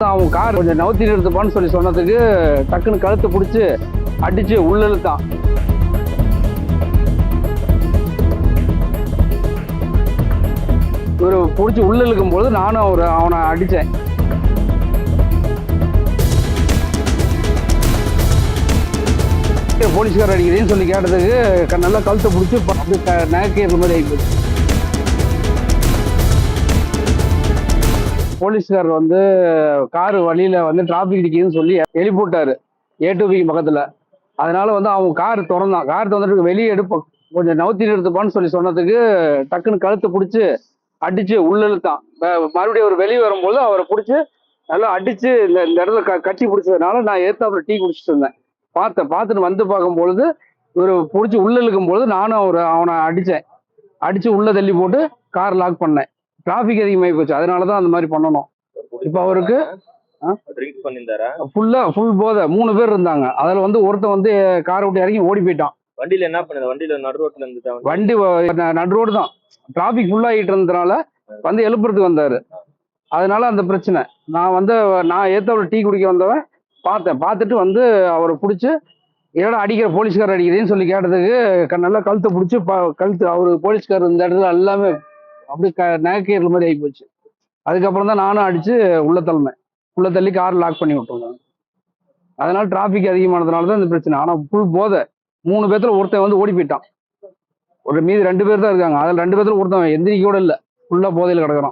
அவன் கார் கொஞ்சம் நவுத்தி நிறுத்துப்பான்னு சொல்லி சொன்னதுக்கு டக்குன்னு கழுத்தை பிடிச்சி அடிச்சு உள்ள இழுத்தான். இவர் பிடிச்சி உள்ள இழுக்கும் போது நானும் அவனை அடித்தேன். போலீஸ்கார் அடிக்கிறேன்னு சொல்லி கேட்டதுக்கு நல்லா கழுத்தை பிடிச்சி நகைக்கிற மாதிரி ஆகிப்போச்சு. போலீஸ்கார் கார் வழியில டிராபிக் அடிக்குதுன்னு சொல்லி எழுப்பிவிட்டாரு A2B பக்கத்துல. அதனால அவன் கார் திறந்தான். கார் திறந்துட்டு வெளியே எடுப்போம் கொஞ்சம் நவுத்தி நிறுத்துப்பான்னு சொல்லி சொன்னதுக்கு டக்குன்னு கழுத்தை பிடிச்சி அடிச்சு உள்ள இழுத்தான். மறுபடியும் அவர் வெளியே வரும்போது அவரை பிடிச்சி நல்லா அடிச்சு இந்த இடத்துல கட்டி பிடிச்சதுனால நான் ஏத்தாப்புல டீ குடிச்சிட்டு இருந்தேன். பார்த்துட்டு பார்க்கும்பொழுது இவர் பிடிச்சி உள்ள இழுக்கும் பொழுது நானும் அவனை அடிச்சு உள்ள தள்ளி போட்டு கார் லாக் பண்ணேன். டிராபிக் அதிகமாகி போச்சு, அதனாலதான் அந்த மாதிரி பண்ணணும். இப்ப அவருக்கு ஃபுல் போதை 3 பேர் இருந்தாங்க. அதுல ஒருத்தன் காரை விட்டு இறங்கி ஓடி போயிட்டான். வண்டியில என்ன பண்ணுது? வண்டியில நடு ரோட்ல இருந்து வண்டி நடு ரோடு தான், டிராபிக் ஃபுல் ஆகிட்டு இருந்ததுனால எழுப்புறதுக்கு வந்தாரு. அதனால அந்த பிரச்சனை. நான் ஏத்தாப்புல டீ குடிக்க வந்தவன் பார்த்துட்டு அவரை பிடிச்சி என்னடா அடிக்கிற போலீஸ்கார் அடிக்கிறேன்னு சொல்லி கேட்டதுக்கு நல்லா கழுத்தை பிடிச்சி அவரு போலீஸ்கார் இந்த இடத்துல எல்லாமே அப்படி நகைக்கிற மாதிரி ஆகி போச்சு. அதுக்கப்புறம் தான் நானும் அடிச்சு உள்ள தள்ளி கார் லாக் பண்ணி விட்டுருந்தேன். அதனால டிராபிக் அதிகமானதுனால தான் இந்த பிரச்சனை. ஆனா ஃபுல் போதை 3 பேர்த்துல ஒருத்தன் ஓடி போயிட்டான். மீதி 2 பேர் தான் இருக்காங்க. அதில் 2 பேர்த்துல ஒருத்தன் எந்திரிக்க கூட இல்லை, ஃபுல்லா போதையில் கிடக்குறான்.